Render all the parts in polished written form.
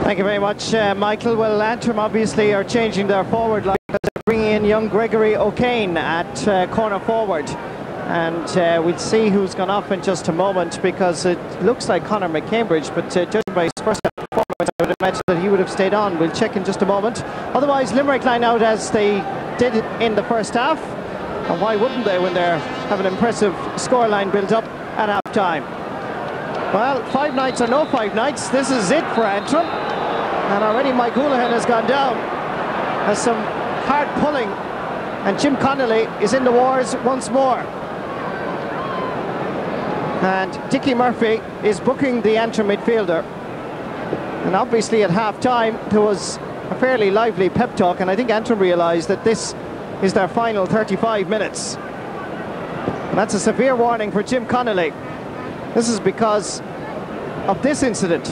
Thank you very much, Michael. Well, Antrim obviously are changing their forward line because they're bringing in young Gregory O'Kane at corner forward. And we'll see who's gone off in just a moment, because it looks like Conor McCambridge, but judging by his first half performance, I would imagine that he would have stayed on. We'll check in just a moment. Otherwise, Limerick line out as they did in the first half. And why wouldn't they when they have an impressive scoreline built up at half-time? Well, 5 nights or no 5 nights, this is it for Antrim. And already Mike Houlihan has gone down. Has some hard pulling. And Jim Connolly is in the wars once more. And Dickie Murphy is booking the Antrim midfielder. And obviously at half-time there was a fairly lively pep talk, and I think Antrim realised that this is their final 35 minutes. And that's a severe warning for Jim Connolly. This is because of this incident.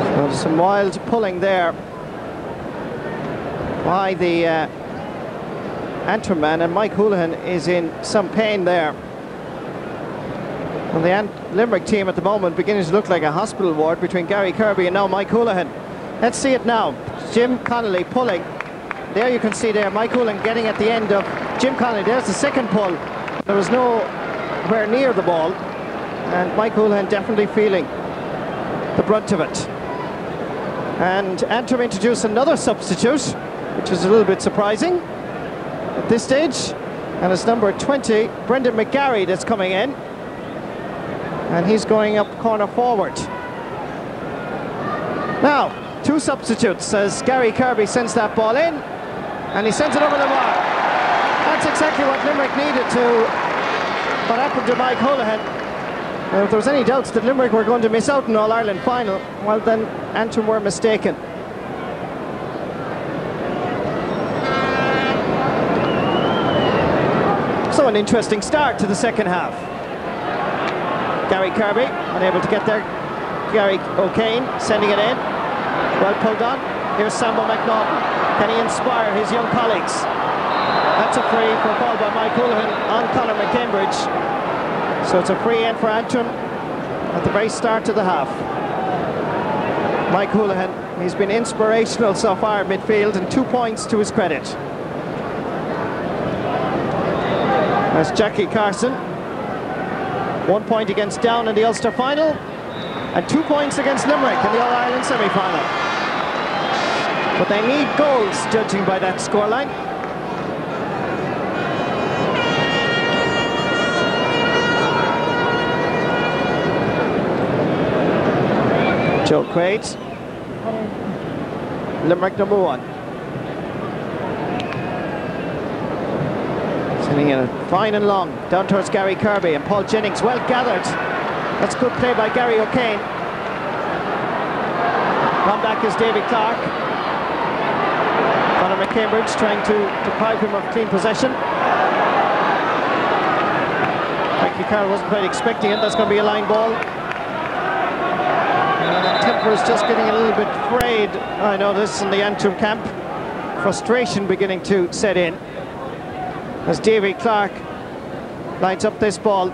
So there's some wild pulling there by the Antrim man, and Mike Houlihan is in some pain there. And the Limerick team at the moment beginning to look like a hospital ward between Gary Kirby and now Mike Houlihan. Let's see it now. Jim Connolly pulling. There you can see there Mike Houlihan getting at the end of Jim Connolly. There's the second pull. There was nowhere near the ball, and Mike Houlihan definitely feeling the brunt of it. And Antrim introduced another substitute, which is a little bit surprising at this stage, and it's number 20, Brendan McGarry, that's coming in, and he's going up corner forward. Now, 2 substitutes as Gary Kirby sends that ball in, and he sends it over the bar. That's exactly what Limerick needed to what happened to Mike Houlihan. If there was any doubts that Limerick were going to miss out in All-Ireland final, well then Antrim were mistaken. So an interesting start to the second half. Gary Kirby unable to get there. Gary O'Kane sending it in. Well pulled on. Here's Sambo McNaughton. Can he inspire his young colleagues? That's a free for a ball by Mike Houlihan on Conor McCambridge. So it's a free in for Antrim at the very start of the half. Mike Houlihan, he's been inspirational so far at midfield, and 2 points to his credit. That's Jackie Carson. 1 point against Down in the Ulster final, and 2 points against Limerick in the All-Ireland semi-final. But they need goals, judging by that scoreline. Joe Quaid, Limerick number 1. Sending it fine and long down towards Gary Kirby, and Paul Jennings well gathered. That's good play by Gary O'Kane. Come back is Davy Clarke. Conor McCambridge trying to deprive him of clean possession. Frankie Carroll wasn't quite expecting it. That's going to be a line ball. Temper is just getting a little bit frayed. I know this in the Antrim camp. Frustration beginning to set in as Davy Clarke lines up this ball.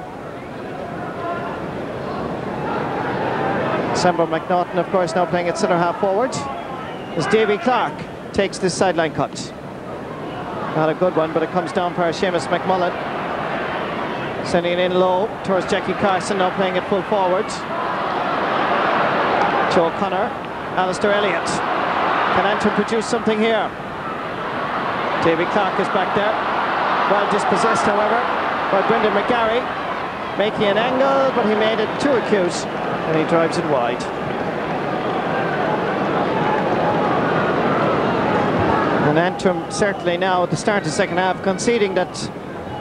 Sambo McNaughton, of course, now playing at centre half forward as Davy Clarke takes this sideline cut. Not a good one, but it comes down for Seamus McMullen. Sending it in low towards Jackie Carson, now playing it full forward. Joe Connor, Alistair Elliott. Can Antrim produce something here? Davy Clarke is back there. Well dispossessed, however, by Brendan McGarry. Making an angle, but he made it too acute, and he drives it wide. And Antrim certainly now at the start of the second half conceding that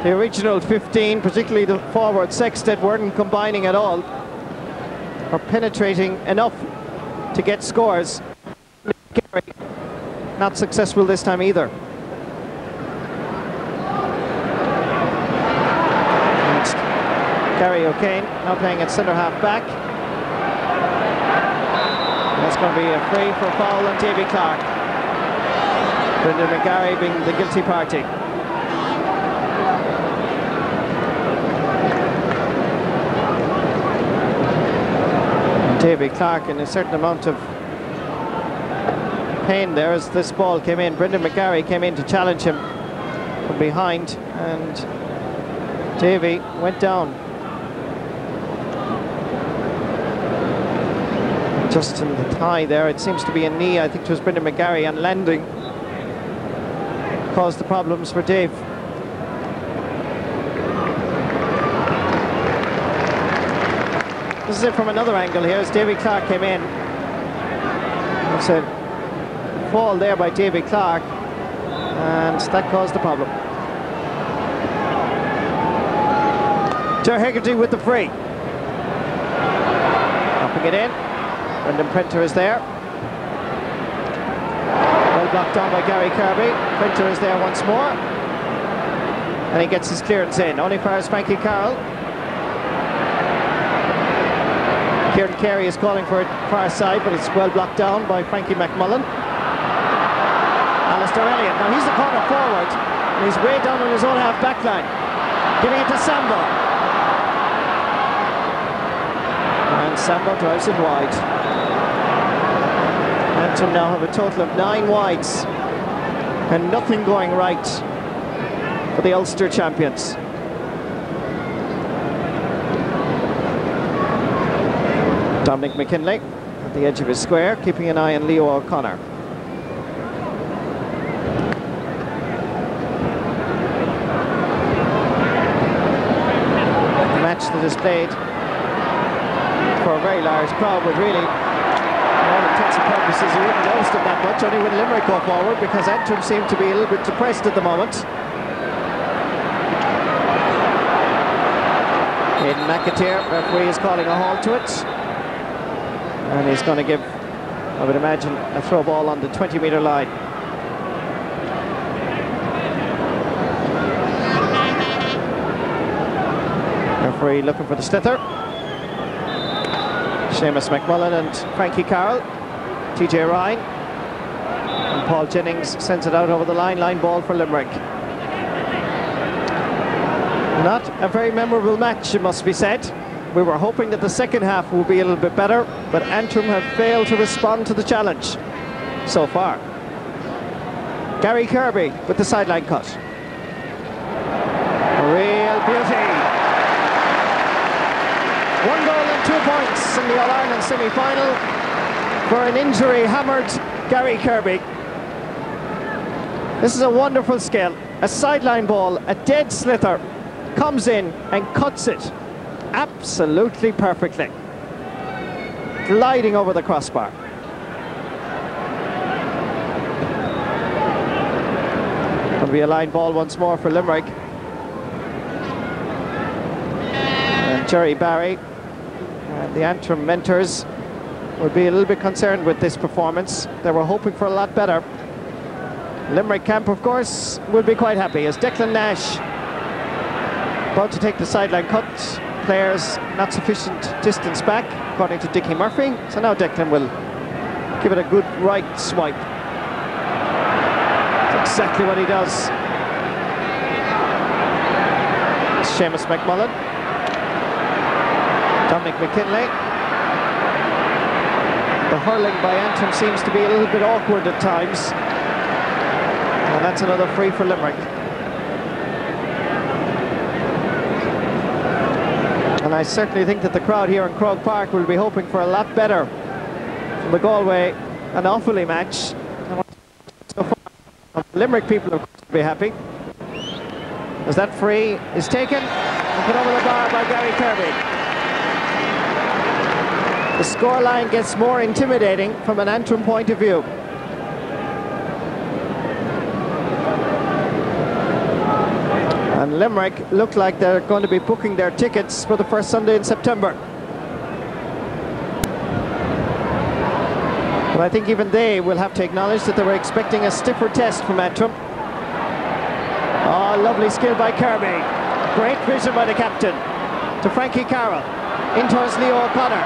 the original 15, particularly the forward sextet, weren't combining at all or penetrating enough to get scores. Not successful this time either. And Gary O'Kane now playing at centre half back. That's going to be a free for a foul on Davy Clarke. Brendan McGarry being the guilty party. Davy Clarke in a certain amount of pain there as this ball came in. Brendan McGarry came in to challenge him from behind, and Davy went down. Just in the thigh there, it seems to be a knee. I think it was Brendan McGarry on landing caused the problems for Dave. This is it from another angle here as Davy Clarke came in. It's a fall there by Davy Clarke, and that caused the problem. Hegarty with the free. Popping it in. Brendan Prenter is there. Well blocked down by Gary Kirby. Prenter is there once more. And he gets his clearance in. Only fires Frankie Carroll. Kieran Carey is calling for it far side, but it's well blocked down by Frankie McMullen. Alistair Elliott. Now he's the corner forward, and he's way down on his own half back line. Giving it to Sambo. And Sambo drives it wide. Antrim now have a total of 9 wides and nothing going right for the Ulster champions. Dominic McKinley at the edge of his square, keeping an eye on Leo O'Connor. The match that is played for a very large crowd would really, for all intents and purposes, you wouldn't notice it that much, only when Limerick go forward, because Antrim seem to be a little bit depressed at the moment. Aidan McAteer, referee, is calling a halt to it. And he's going to give, I would imagine, a throw ball on the 20-metre line. Referee looking for the slither. Seamus McMullen and Frankie Carroll. TJ Ryan. And Paul Jennings sends it out over the line. Line ball for Limerick. Not a very memorable match, it must be said. We were hoping that the second half will be a little bit better, but Antrim have failed to respond to the challenge so far. Gary Kirby with the sideline cut. A real beauty. 1 goal and 2 points in the All-Ireland semi-final for an injury-hammered Gary Kirby. This is a wonderful skill. A sideline ball, a dead slither, comes in and cuts it absolutely perfectly, gliding over the crossbar. It'll be a line ball once more for Limerick. And Jerry Barry and the Antrim mentors would be a little bit concerned with this performance. They were hoping for a lot better. Limerick camp, of course, will be quite happy as Declan Nash about to take the sideline cut. Players not sufficient distance back, according to Dickie Murphy. So now Declan will give it a good right swipe. That's exactly what he does. It's Seamus McMullen. Dominic McKinley. The hurling by Antrim seems to be a little bit awkward at times. And that's another free for Limerick. And I certainly think that the crowd here in Croke Park will be hoping for a lot better from the Galway and Offaly match. So far, the Limerick people of course will be happy, as that free is taken and put over the bar by Gary Kirby. The scoreline gets more intimidating from an Antrim point of view. And Limerick look like they're going to be booking their tickets for the first Sunday in September. But I think even they will have to acknowledge that they were expecting a stiffer test from Antrim. Oh, lovely skill by Kirby. Great vision by the captain. To Frankie Carroll. In towards Leo O'Connor.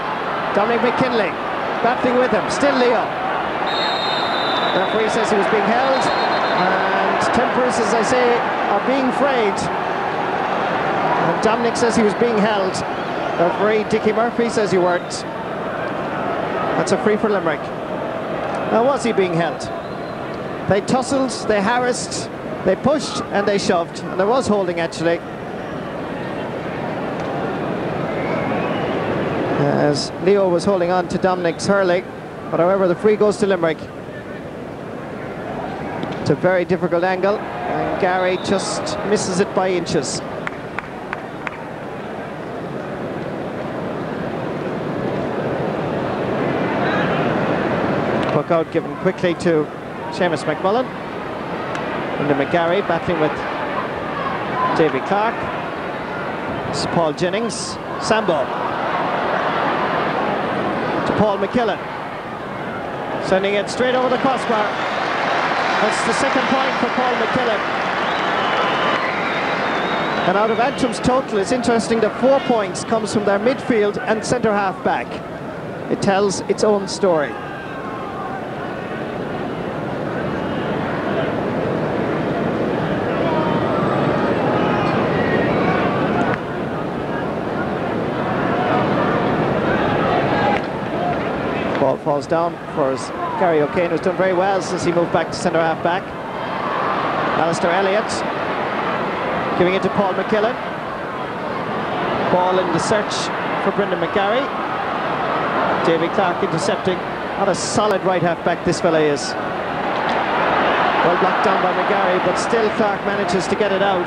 Dominic McKinley battling with him. Still Leo. The referee says he was being held. And tempers, as I say, are being frayed. And Dominic says he was being held. The referee, Dickie Murphy, says he weren't. That's a free for Limerick. Now, was he being held? They tussled, they harassed, they pushed and they shoved, and there was holding actually. As Leo was holding on to Dominic's hurling, but however the free goes to Limerick. It's a very difficult angle, and Gary just misses it by inches. Puck out given quickly to Seamus McMullen. Into McGarry battling with Davy Clarke. It's Paul Jennings. Sambo. To Paul McKillen. Sending it straight over the crossbar. That's the second point for Paul McKillen. And out of Antrim's total, it's interesting that 4 points comes from their midfield and centre half back. It tells its own story. Ball falls down for Gary O'Kane, who's done very well since he moved back to centre half back. Alistair Elliott giving it to Paul McKillen. Ball in the search for Brendan McGarry. Davy Clarke intercepting. What a solid right half back this fella is. Well blocked down by McGarry, but still Clarke manages to get it out.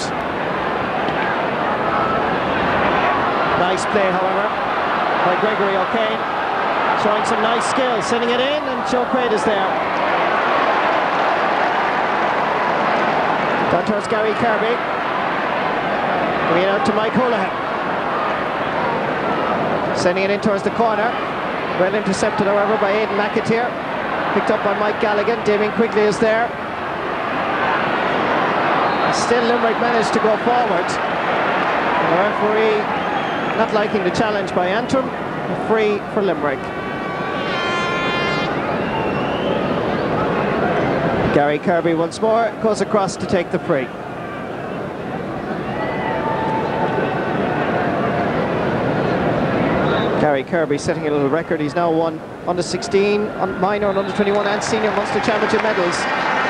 Nice play, however, by Gregory O'Kane. Showing some nice skill, sending it in, and Joe Quaid is there. Down towards Gary Kirby. Giving it out to Mike Houlihan. Sending it in towards the corner. Well intercepted, however, by Aidan McAteer. Picked up by Mike Galligan. Damien Quigley is there. Still Limerick managed to go forward. The referee not liking the challenge by Antrim. Free for Limerick. Gary Kirby once more goes across to take the free. Gary Kirby setting a little record. He's now won under 16, minor and under 21 and senior Munster Championship medals.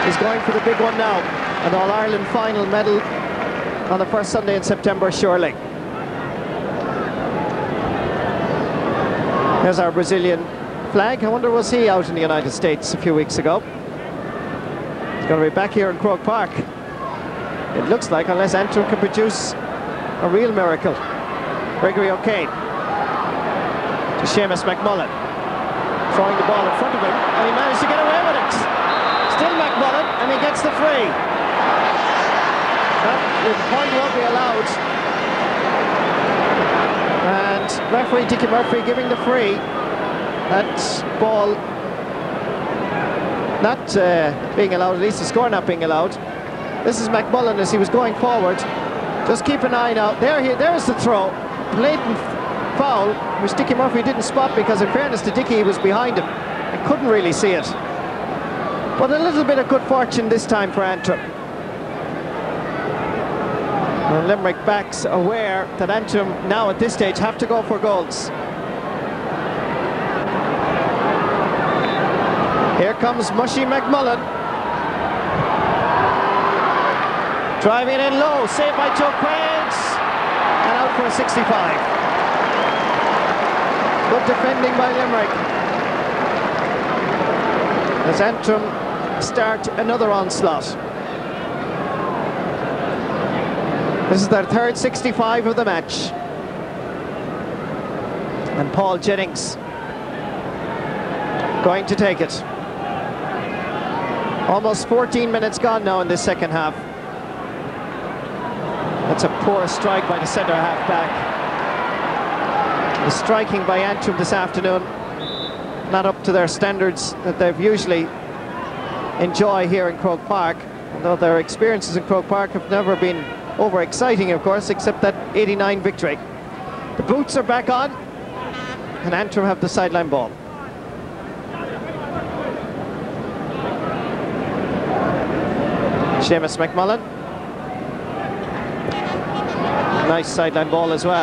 He's going for the big one now, an All-Ireland final medal on the first Sunday in September, surely. There's our Brazilian flag. I wonder, was he out in the United States a few weeks ago? He's going to be back here in Croke Park. It looks like, unless Antrim can produce a real miracle. Gregory O'Kane to Seamus McMullen, throwing the ball in front of him, and he managed to get away with it. Still McMullen, and he gets the free. The point won't be allowed. And referee Dickie Murphy giving the free. That ball not being allowed, at least the score not being allowed. This is McMullen as he was going forward. Just keep an eye now. There's the throw. Blatant foul, which Dickie Murphy didn't spot because, in fairness to Dickie, he was behind him and couldn't really see it. But a little bit of good fortune this time for Antrim. And Limerick backs aware that Antrim now at this stage have to go for goals. Here comes Mushy McMullen. Driving it in low, saved by Joe Quaid, and out for a 65. Good defending by Limerick. As Antrim start another onslaught. This is their third 65 of the match. And Paul Jennings going to take it. Almost 14 minutes gone now in this second half. That's a poor strike by the centre half back. The striking by Antrim this afternoon, not up to their standards that they've usually enjoy here in Croke Park, although their experiences in Croke Park have never been over-exciting, of course, except that 89 victory. The boots are back on, and Antrim have the sideline ball. Seamus McMullen. Nice sideline ball as well.